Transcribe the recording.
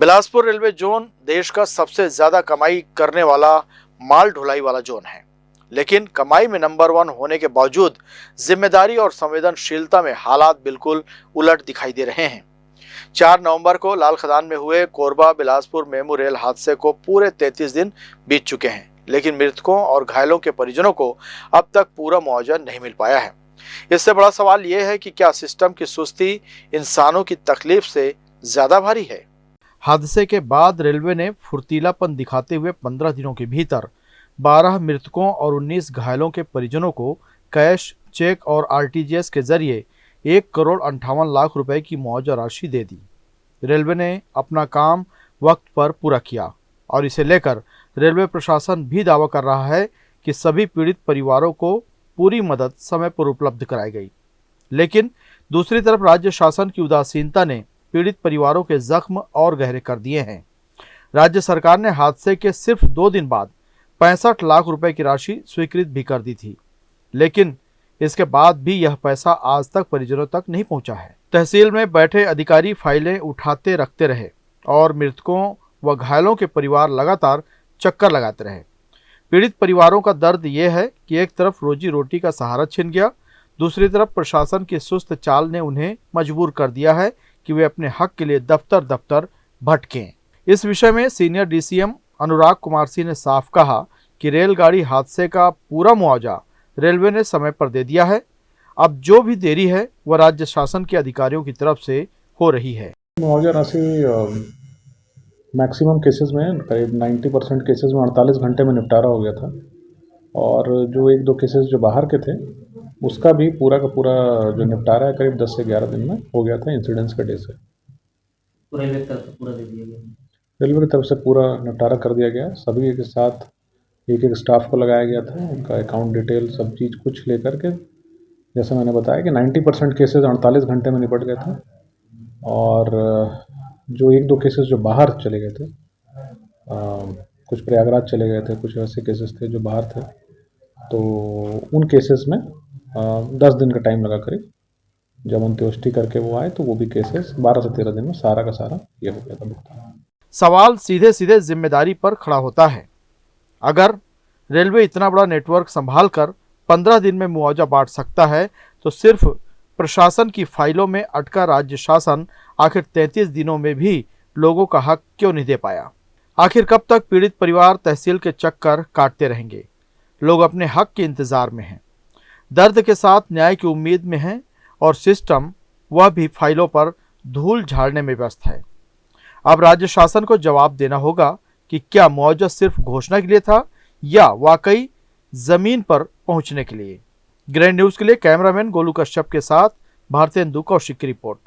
Bilaspur railway zone देश का सबसे ज्यादा कमाई करने वाला माल ढुलाई वाला जोन है, लेकिन कमाई में नंबर 1 होने के बावजूद जिम्मेदारी और संवेदनशीलता में हालात बिल्कुल उलट दिखाई दे रहे हैं। 4 नवंबर को लाल खदान में हुए कोरबा बिलासपुर मेमू रेल हादसे को पूरे 33 दिन बीत चुके हैं, लेकिन मृतकों और घायलों के परिजनों को अब तक पूरा मुआवजा नहीं मिल पाया है। इससे बड़ा सवाल यह है कि क्या सिस्टम की सुस्ती इंसानों की तकलीफ से ज्यादा भारी है। हादसे के बाद रेलवे ने फुर्तीलापन दिखाते हुए 15 दिनों के भीतर 12 मृतकों और 19 घायलों के परिजनों को कैश, चेक और आरटीजीएस के जरिए 1,58,00,000 रुपए की मुआवजा राशि दे दी। रेलवे ने अपना काम वक्त पर पूरा किया और इसे लेकर रेलवे प्रशासन भी दावा कर रहा है कि सभी पीड़ित परिवारों को पूरी मदद समय पर उपलब्ध कराई गई। लेकिन दूसरी तरफ राज्य शासन की उदासीनता ने पीड़ित परिवारों के जख्म और गहरे कर दिए हैं। राज्य सरकार ने हादसे के सिर्फ 2 दिन बाद 65 लाख रुपए की राशि स्वीकृत भी कर दी थी, लेकिन इसके बाद भी यह पैसा आज तक परिजनों तक नहीं पहुंचा है। तहसील में बैठे अधिकारी फाइलें उठाते रखते रहे और मृतकों व घायलों के परिवार लगातार चक्कर लगाते रहे। पीड़ित परिवारों का दर्द यह है कि एक तरफ रोजी रोटी का सहारा छिन गया, दूसरी तरफ प्रशासन की सुस्त चाल ने उन्हें मजबूर कर दिया है कि वे अपने हक के लिए दफ्तर दफ्तर भटकें। इस विषय में सीनियर डीसीएम अनुराग कुमार सिंह ने साफ कहा कि रेलगाड़ी हादसे का पूरा मुआवजा रेलवे ने समय पर दे दिया है। अब जो भी देरी है वह राज्य शासन के अधिकारियों की तरफ से हो रही है। मुआवजा राशि मैक्सिमम केसेस में करीब 90% केसेस में 48 घंटे में निपटारा हो गया था, और जो 1-2 केसेस जो बाहर के थे उसका भी पूरा का पूरा जो निपटारा है करीब 10 से 11 दिन में हो गया था इंसिडेंट्स के डे से। रेलवे की तरफ से पूरा दे दिया गया, रेलवे की तरफ से पूरा निपटारा कर दिया गया। सभी के साथ एक स्टाफ को लगाया गया था, उनका अकाउंट डिटेल सब चीज़ कुछ लेकर के, जैसे मैंने बताया कि 90% केसेस 48 घंटे में निपट गए थे, और जो 1-2 केसेस जो बाहर चले गए थे, कुछ प्रयागराज चले गए थे, कुछ ऐसे केसेस थे जो बाहर थे, तो उन केसेस में 10 दिन का टाइम लगा करीब। जब अंत्येष्टि करके वो आए तो वो भी केसेस 12 से 13 दिन में सारा का सारा ये हो गया था भुगतान। सवाल सीधे सीधे जिम्मेदारी पर खड़ा होता है। अगर रेलवे इतना बड़ा नेटवर्क संभाल कर 15 दिन में मुआवजा बांट सकता है, तो सिर्फ प्रशासन की फाइलों में अटका राज्य शासन आखिर 33 दिनों में भी लोगों का हक क्यों नहीं दे पाया। आखिर कब तक पीड़ित परिवार तहसील के चक्कर काटते रहेंगे। लोग अपने हक के इंतजार में हैं, दर्द के साथ न्याय की उम्मीद में हैं, और सिस्टम वह भी फाइलों पर धूल झाड़ने में व्यस्त है। अब राज्य शासन को जवाब देना होगा कि क्या मुआवजा सिर्फ घोषणा के लिए था या वाकई जमीन पर पहुंचने के लिए। ग्रैंड न्यूज के लिए कैमरामैन गोलू कश्यप के साथ भारतेंदु कौशिक की रिपोर्ट।